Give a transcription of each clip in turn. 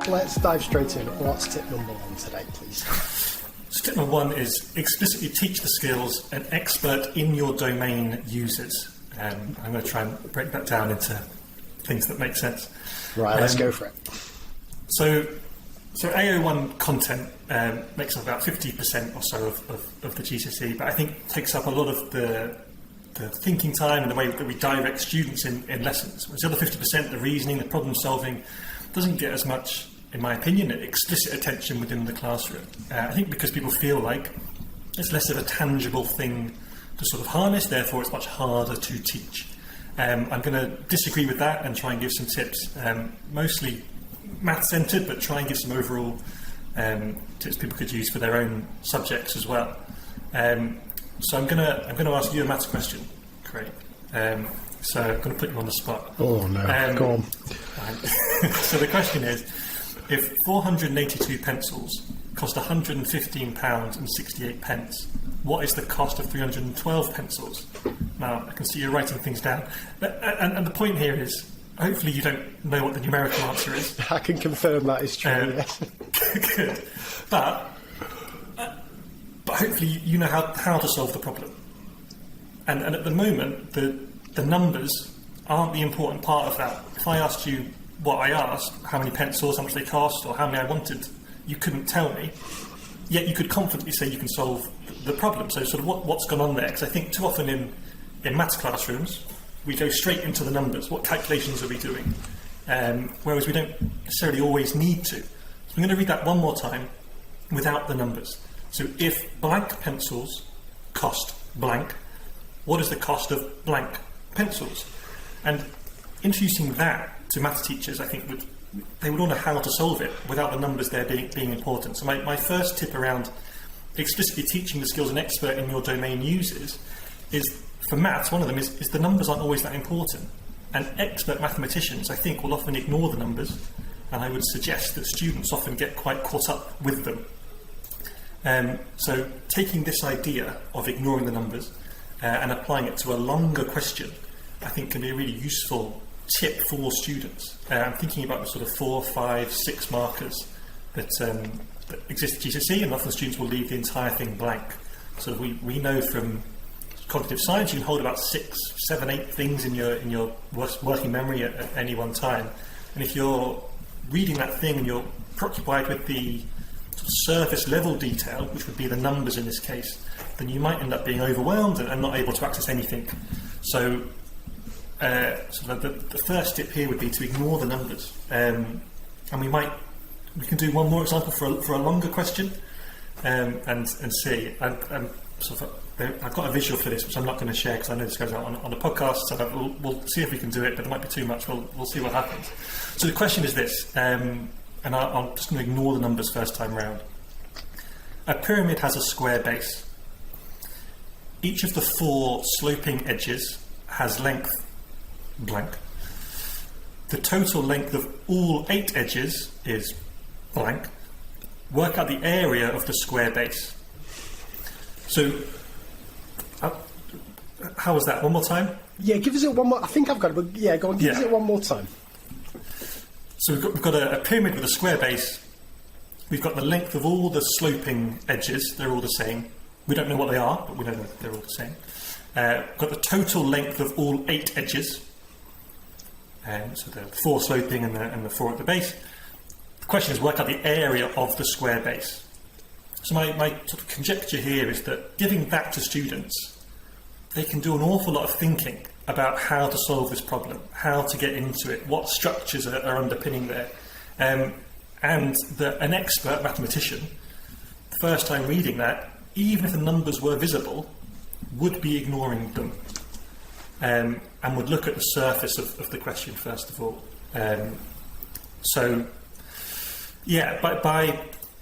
let's dive straight in. What's tip number 1 today, please? So tip number 1 is explicitly teach the skills an expert in your domain uses. I'm going to try and break that down into things that make sense. Right, let's go for it. So AO1 content makes up about 50% or so of the GCSE, but I think takes up a lot of the thinking time and the way that we direct students in lessons. Whereas the other 50%, the reasoning, the problem solving, doesn't get as much, in my opinion, explicit attention within the classroom. I think because people feel like it's less of a tangible thing to sort of harness, therefore it's much harder to teach. I'm going to disagree with that and try and give some tips, mostly math-centred, but try and give some overall tips people could use for their own subjects as well. So I'm going to ask you a maths question, Craig. So I'm going to put you on the spot. Oh no, go on. So the question is, if 482 pencils cost £115.68, what is the cost of 312 pencils? Now, I can see you're writing things down. And the point here is, hopefully you don't know what the numerical answer is. I can confirm that is true, yes. Good. But hopefully you know how to solve the problem. And at the moment, the numbers aren't the important part of that. If I asked you what I asked, how many pencils, how much they cost, or how many I wanted, you couldn't tell me. Yet you could confidently say you can solve the problem. So sort of what's gone on there? Because I think too often in maths classrooms, we go straight into the numbers. What calculations are we doing? Whereas we don't necessarily always need to. So I'm going to read that one more time without the numbers. So if blank pencils cost blank, what is the cost of blank pencils? And introducing that to maths teachers, I think they would all know how to solve it without the numbers there being important. So my first tip around explicitly teaching the skills an expert in your domain uses is, for maths, one of them is the numbers aren't always that important. And expert mathematicians, I think, will often ignore the numbers, and I would suggest that students often get quite caught up with them. So taking this idea of ignoring the numbers and applying it to a longer question, I think can be a really useful tip for students. I'm thinking about the sort of 4, 5, 6 markers that exist at GCSE, and often students will leave the entire thing blank. So we know from cognitive science you can hold about 6, 7, 8 things in your working memory at any one time. And if you're reading that thing and you're preoccupied with the sort of surface level detail, which would be the numbers in this case, then you might end up being overwhelmed and not able to access anything. So the first tip here would be to ignore the numbers, and we can do one more example for a longer question, and see. I've got a visual for this, which I'm not going to share because I know this goes out on a podcast. So we'll see if we can do it, but it might be too much. We'll see what happens. So the question is this, and I'm just going to ignore the numbers first time round. A pyramid has a square base. Each of the 4 sloping edges has length blank. The total length of all 8 edges is blank. Work out the area of the square base. So, how was that? One more time? Yeah, give us it one more. I think I've got it, but yeah, go on, give us it one more time. So we've got a pyramid with a square base. We've got the length of all the sloping edges. They're all the same. We don't know what they are, but we know that they're all the same. We've got the total length of all 8 edges. So the 4 sloping and the 4 at the base. The question is, work out the area of the square base. So my sort of conjecture here is that giving that to students, they can do an awful lot of thinking about how to solve this problem, how to get into it, what structures are underpinning there. And that an expert mathematician, first time reading that, even if the numbers were visible, would be ignoring them, and would look at the surface of the question first of all. By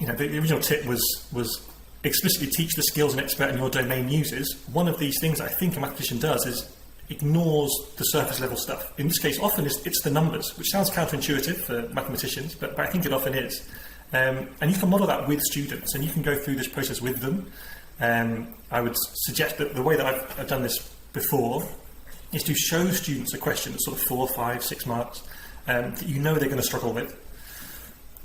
the original tip was explicitly teach the skills an expert in your domain uses. One of these things I think a mathematician does is ignores the surface level stuff. In this case, often it's the numbers, which sounds counterintuitive for mathematicians, but I think it often is. And you can model that with students, and you can go through this process with them. I would suggest that the way that I've done this before is to show students a question that's sort of 4, 5, 6 marks that you know they're going to struggle with.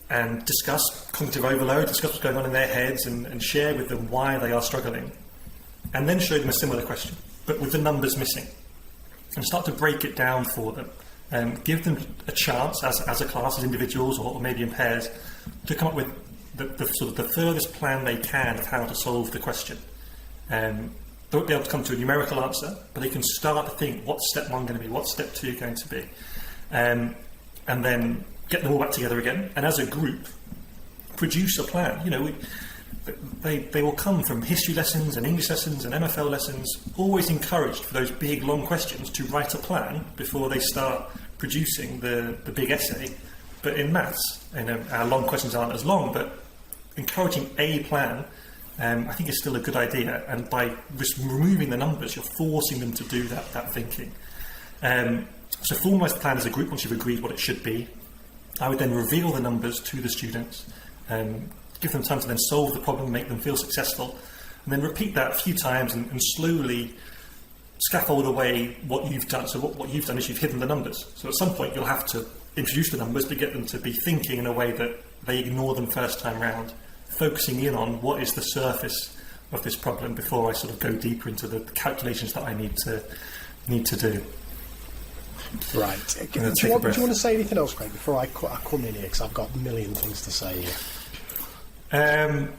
and discuss cognitive overload, discuss what's going on in their heads, and share with them why they are struggling. And then show them a similar question, but with the numbers missing. And start to break it down for them. And give them a chance, as a class, as individuals, or maybe in pairs, to come up with the sort of the furthest plan they can of how to solve the question. They won't be able to come to a numerical answer, but they can start to think, what's step 1 going to be, what's step 2 going to be, and then get them all back together again, and as a group, produce a plan. You know, they will come from history lessons and English lessons and MFL lessons, always encouraged for those big, long questions to write a plan before they start producing the big essay. But in maths, our long questions aren't as long, but encouraging a plan, I think is still a good idea. And by just removing the numbers, you're forcing them to do that thinking. So formalise the plan as a group once you've agreed what it should be. I would then reveal the numbers to the students, give them time to then solve the problem, make them feel successful, and then repeat that a few times and slowly scaffold away what you've done. So what you've done is you've hidden the numbers. So at some point you'll have to introduce the numbers, but get them to be thinking in a way that they ignore them first time round, focusing in on what is the surface of this problem before I sort of go deeper into the calculations that I need to do. Right. Do you want to say anything else, Craig, before I come in here, because I've got a million things to say here.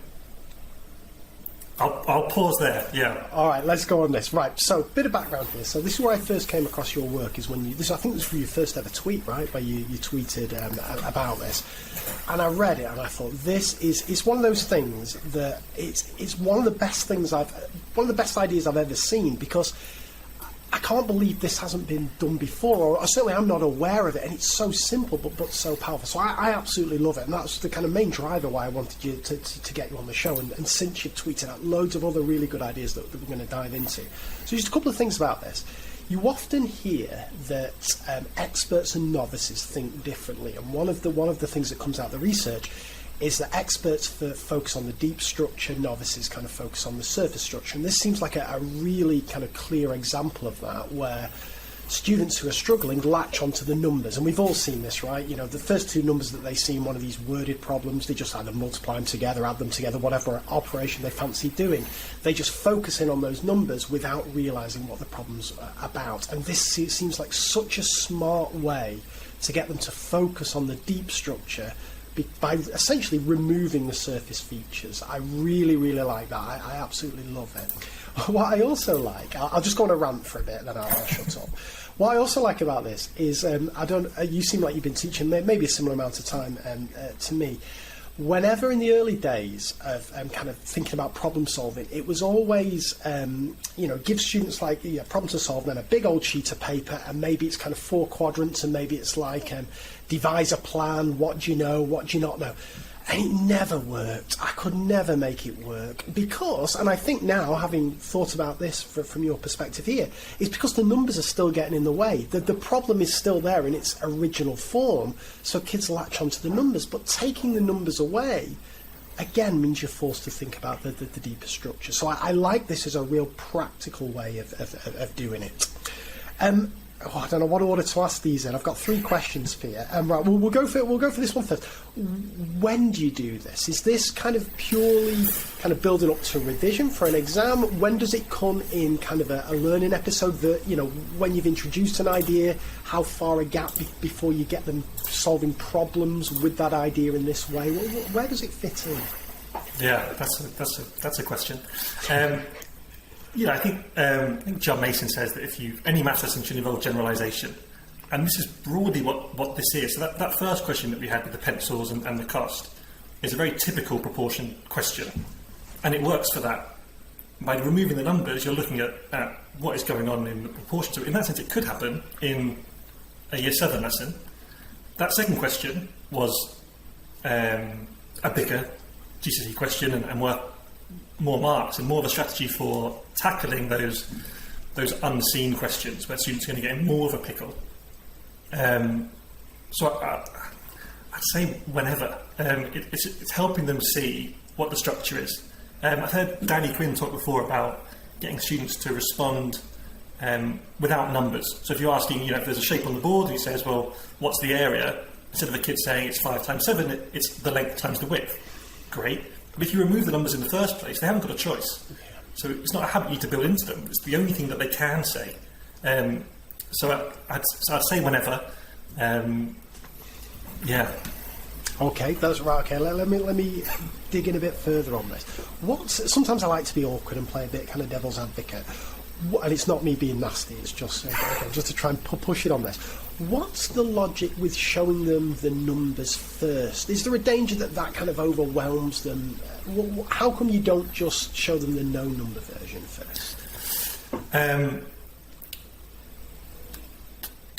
I'll pause there, yeah. All right, let's go on this. Right, so bit of background here. So this is where I first came across your work, is when I think this was your first ever tweet, right, where you tweeted about this. And I read it and I thought, it's one of those things that it's one of the best ideas I've ever seen, because I can't believe this hasn't been done before, or certainly I'm not aware of it, and it's so simple but so powerful. So I absolutely love it, and that's the kind of main driver why I wanted you to get you on the show, and since you've tweeted out loads of other really good ideas that we're going to dive into. So just a couple of things about this. You often hear that experts and novices think differently, and one of the things that comes out of the research is that experts focus on the deep structure, novices kind of focus on the surface structure. And this seems like a really kind of clear example of that, where students who are struggling latch onto the numbers. And we've all seen this, right? You know, the first two numbers that they see in one of these worded problems, they just either multiply them together, add them together, whatever operation they fancy doing. They just focus in on those numbers without realising what the problem's about. And this seems like such a smart way to get them to focus on the deep structure by essentially removing the surface features. I really, really like that. I absolutely love it. What I also like, I'll just go on a rant for a bit, then I'll shut up. What I also like about this is, you seem like you've been teaching maybe a similar amount of time to me. Whenever in the early days of kind of thinking about problem solving, it was always, give students like a problem to solve, then a big old sheet of paper, and maybe it's kind of 4 quadrants, and maybe it's like devise a plan, what do you know, what do you not know. And it never worked. I could never make it work because, and I think now, having thought about this from your perspective here, it's because the numbers are still getting in the way. The problem is still there in its original form, so kids latch onto the numbers. But taking the numbers away, again, means you're forced to think about the deeper structure. So I like this as a real practical way of doing it. I don't know what order to ask these in. I've got 3 questions for you. Right, we'll go for this one first. When do you do this? Is this kind of purely kind of building up to revision for an exam? When does it come in kind of a learning episode that, when you've introduced an idea, how far a gap before you get them solving problems with that idea in this way? Where does it fit in? Yeah, that's a question. I think John Mason says that if any maths lesson should involve generalisation, and this is broadly what this is. So that first question that we had with the pencils and the cost is a very typical proportion question, and it works for that. By removing the numbers, you're looking at what is going on in the proportion. So in that sense, it could happen in a Year 7 lesson. That second question was a bigger GCSE question and worth more marks and more of a strategy for tackling those unseen questions where students are going to get in more of a pickle. So I'd say whenever. It's helping them see what the structure is. I've heard Danny Quinn talk before about getting students to respond without numbers. So if you're asking, if there's a shape on the board and he says, well, what's the area? The instead of a kid saying it's 5 times 7, it's the length times the width. Great. But if you remove the numbers in the first place, they haven't got a choice. So it's not a habit you need to build into them. It's the only thing that they can say. So I'd say whenever. Yeah. Okay, that's right. Okay, let me dig in a bit further on this. Sometimes I like to be awkward and play a bit kind of devil's advocate, and it's not me being nasty. It's just just to try and push it on this. What's the logic with showing them the numbers first? Is there a danger that kind of overwhelms them? How come you don't just show them the no number version first?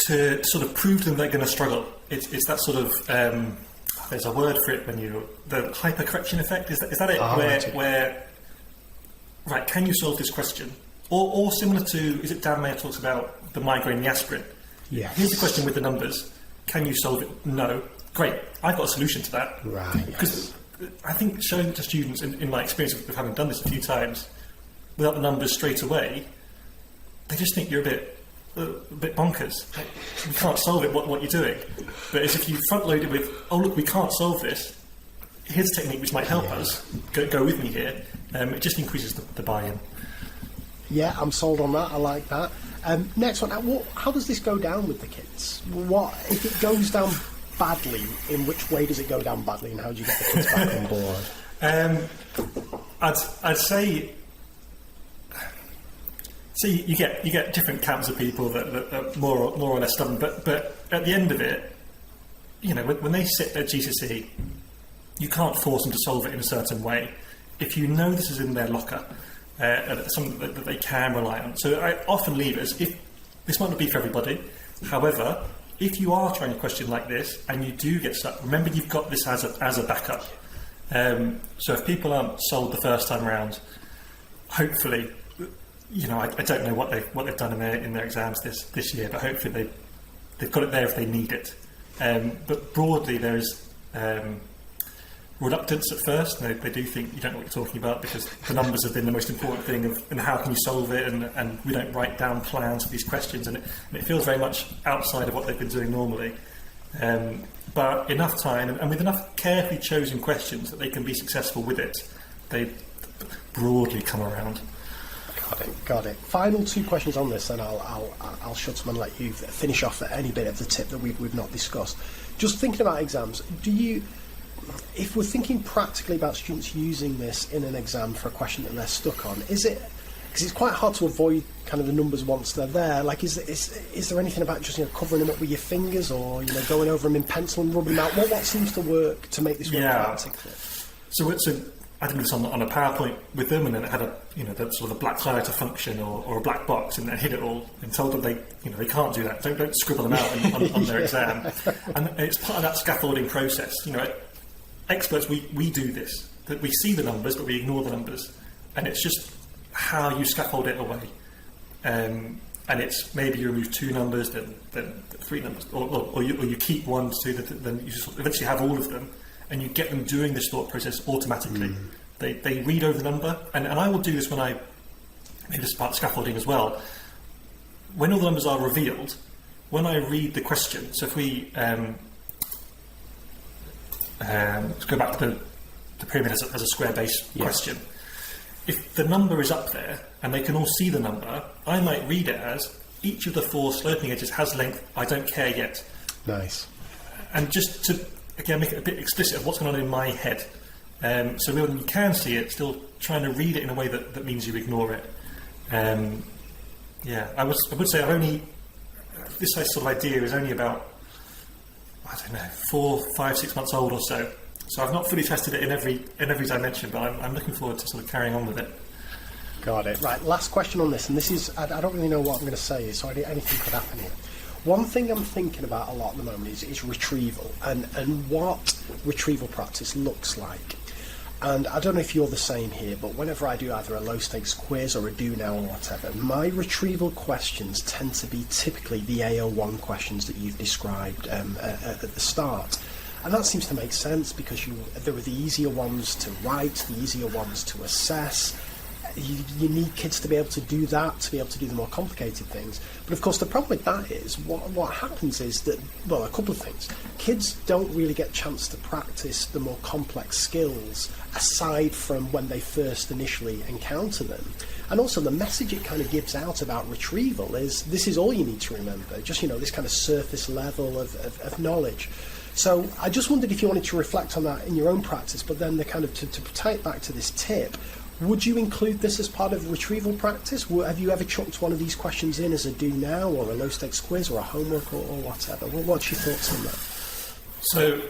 To sort of prove to them they're going to struggle. It's that sort of there's a word for it when the hypercorrection effect. Is that it? Where right? Can you solve this question? Or similar to, is it Dan Mayer talks about the migraine, the aspirin? Yeah. Here's the question with the numbers. Can you solve it? No. Great. I've got a solution to that. Right. Because I think showing to students, in my experience of having done this a few times, without the numbers straight away, they just think you're a bit bonkers. Like, we can't solve it, what you're doing. But as if you front load it with, oh look, we can't solve this, here's a technique which might help us, go with me here, it just increases the buy-in. Yeah, I'm sold on that. I like that. Next one, how does this go down with the kids? What if it goes down badly? In which way does it go down badly, and how do you get the kids back on board? I'd say. So you get different camps of people that are more or less stubborn, but at the end of it, when they sit at GCSE, you can't force them to solve it in a certain way. If you know this is in their locker, something that they can rely on. So I often leave it as, if this might not be for everybody. However, if you are trying a question like this and you do get stuck, remember you've got this as a backup. So if people aren't sold the first time around, hopefully. I don't know what they've done in their exams this year, but hopefully they've got it there if they need it. But broadly, there is reluctance at first. They do think you don't know what you're talking about because the numbers have been the most important thing, and how can you solve it? And we don't write down plans for these questions, and it feels very much outside of what they've been doing normally. But enough time and with enough carefully chosen questions that they can be successful with it, they broadly come around. Got it. Final 2 questions on this, and I'll shut them and let you finish off any bit of the tip that we've not discussed. Just thinking about exams, if we're thinking practically about students using this in an exam for a question that they're stuck on, is it, because it's quite hard to avoid kind of the numbers once they're there, like is there anything about just covering them up with your fingers, or going over them in pencil and rubbing them out? What seems to work to make this work practically? So I did this on a PowerPoint with them, and then it had the sort of a black highlighter function or a black box, and then hid it all and told them they can't do that. Don't scribble them out on their exam. And it's part of that scaffolding process. Experts, we do this. That we see the numbers, but we ignore the numbers, and it's just how you scaffold it away. And it's maybe you remove 2 numbers, then 3 numbers, or you keep 1, 2, then you just eventually have all of them. And you get them doing this thought process automatically. They read over the number, and I will do this when maybe this is part of scaffolding as well. When all the numbers are revealed, when I read the question, so if we let's go back to the pyramid as a square base question. If the number is up there and they can all see the number, I might read it as each of the 4 sloping edges has length, I don't care yet. Nice. And just to again make it a bit explicit of what's going on in my head. So when you can see it, still trying to read it in a way that means you ignore it. I would say this sort of idea is only about, 4, 5, 6 months old or so. So I've not fully tested it in every dimension, but I'm looking forward to sort of carrying on with it. Got it. Right, last question on this, and this is, I don't really know what I'm going to say, so anything could happen here. One thing I'm thinking about a lot at the moment is retrieval and what retrieval practice looks like. And I don't know if you're the same here, but whenever I do either a low stakes quiz or a do now or whatever, my retrieval questions tend to be typically the AO1 questions that you've described at the start. And that seems to make sense because there are the easier ones to write, the easier ones to assess. you need kids to be able to do that, to be able to do the more complicated things. But of course, the problem with that is what happens is that, well, a couple of things. Kids don't really get a chance to practice the more complex skills aside from when they first initially encounter them. And also the message it kind of gives out about retrieval is this is all you need to remember, just, this kind of surface level of knowledge. So I just wondered if you wanted to reflect on that in your own practice, but then to tie it back to this tip, would you include this as part of retrieval practice? Have you ever chucked one of these questions in as a do now or a low stakes quiz or a homework or whatever? What's your thoughts on that? So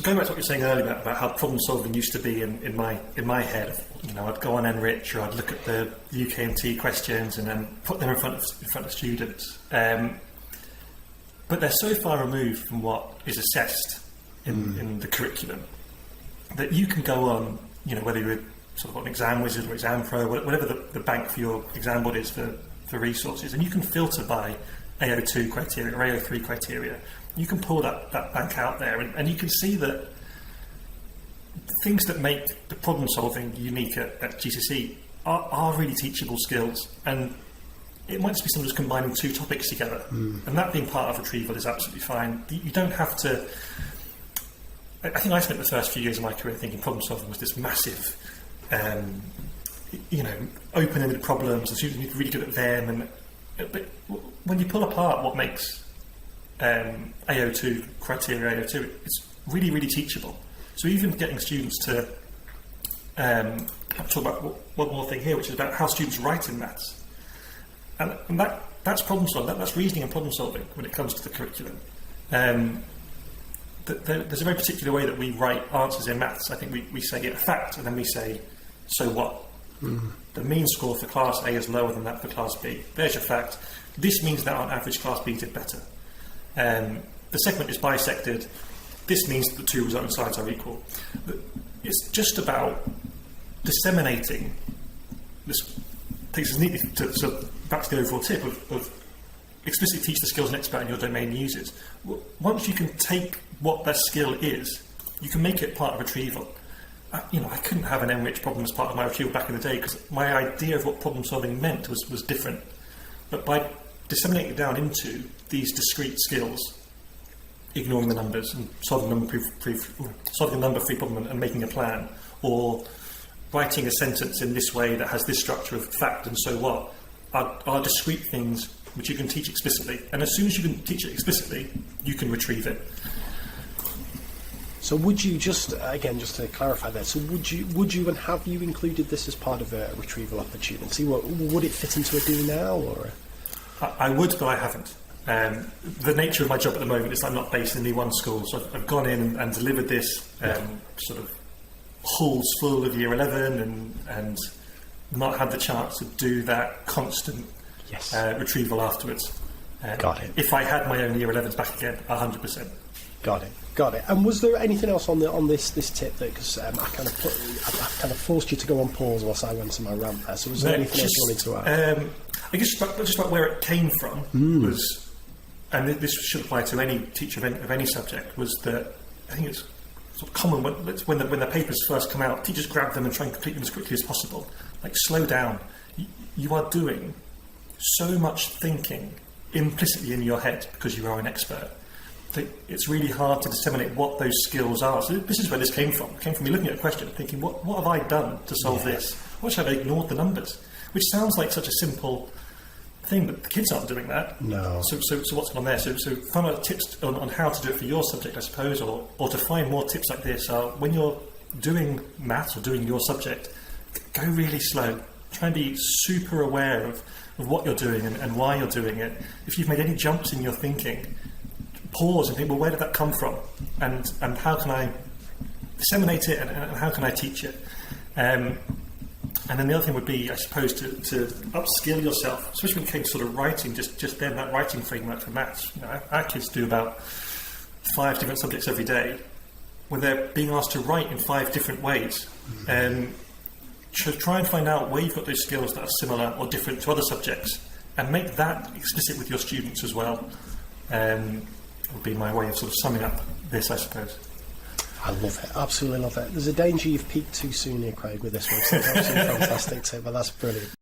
going back to what you were saying earlier about how problem solving used to be in my head, I'd go on Enrich or I'd look at the UKMT questions and then put them in front of students. But they're so far removed from what is assessed in the curriculum that you can go on, whether you're sort of an exam wizard or exam pro, whatever the bank for your exam board is for resources, and you can filter by AO2 criteria or AO3 criteria. You can pull that bank out there and you can see that things that make the problem solving unique at GCSE are really teachable skills, and it might just be someone just combining two topics together, and that being part of retrieval is absolutely fine. You don't have to. I think I spent the first few years of my career thinking problem solving was this massive, open-ended problems, and students need to be really good at them. But when you pull apart what makes AO2 criteria AO2, it's really, really teachable. So even getting students to talk about one more thing here, which is about how students write in maths. And that's problem solving. That's reasoning and problem solving when it comes to the curriculum. There's a very particular way that we write answers in maths. I think we say a fact and then we say, so what? The mean score for class A is lower than that for class B. There's your fact. This means that on average class B did better. The segment is bisected. This means that the two resulting sides are equal. It's just about disseminating this. Takes us neatly back to the overall tip of explicitly teach the skills an expert in your domain uses. Once you can take what their skill is, you can make it part of retrieval. I couldn't have an Enrich problem as part of my retrieval back in the day because my idea of what problem solving meant was different. But by disseminating it down into these discrete skills, ignoring the numbers and solving a number-free problem and making a plan, or writing a sentence in this way that has this structure of fact and so what, are discrete things which you can teach explicitly. And as soon as you can teach it explicitly, you can retrieve it. So would you just to clarify that, so would you and have you included this as part of a retrieval opportunity? Would it fit into a do now, or? I would, but I haven't. The nature of my job at the moment is I'm not based in any one school, so I've gone in and delivered this sort of halls full of year 11 and not had the chance to do that constant retrieval afterwards. Got it. If I had my own year 11s back again, 100%. Got it. And was there anything else on this tip that, because I kind of forced you to go on pause whilst I went to my rant there, so was there anything else you wanted to add? I guess just about where it came from was, and this should apply to any teacher of any subject, was that I think it's sort of common when the papers first come out, teachers grab them and try and complete them as quickly as possible. Like, slow down. You are doing so much thinking implicitly in your head because you are an expert that it's really hard to disseminate what those skills are. So this is where this came from. It came from me looking at a question and thinking, what have I done to solve this? What should I have ignored the numbers? Which sounds like such a simple thing, but the kids aren't doing that. No. So what's on there? So find out tips on how to do it for your subject, I suppose, or to find more tips like this are when you're doing maths or doing your subject, go really slow. Try and be super aware of what you're doing and why you're doing it. If you've made any jumps in your thinking, pause and think, well, where did that come from? And how can I disseminate it and how can I teach it? And then the other thing would be, I suppose, to upskill yourself, especially when it came to sort of writing, just then, that writing framework for maths. Our kids do about 5 different subjects every day, where they're being asked to write in 5 different ways. So try and find out where you've got those skills that are similar or different to other subjects, and make that explicit with your students as well. Would be my way of sort of summing up this, I suppose. I love it, absolutely love it. There's a danger you've peaked too soon here, Craig, with this one. So it's absolutely fantastic tip, but that's brilliant.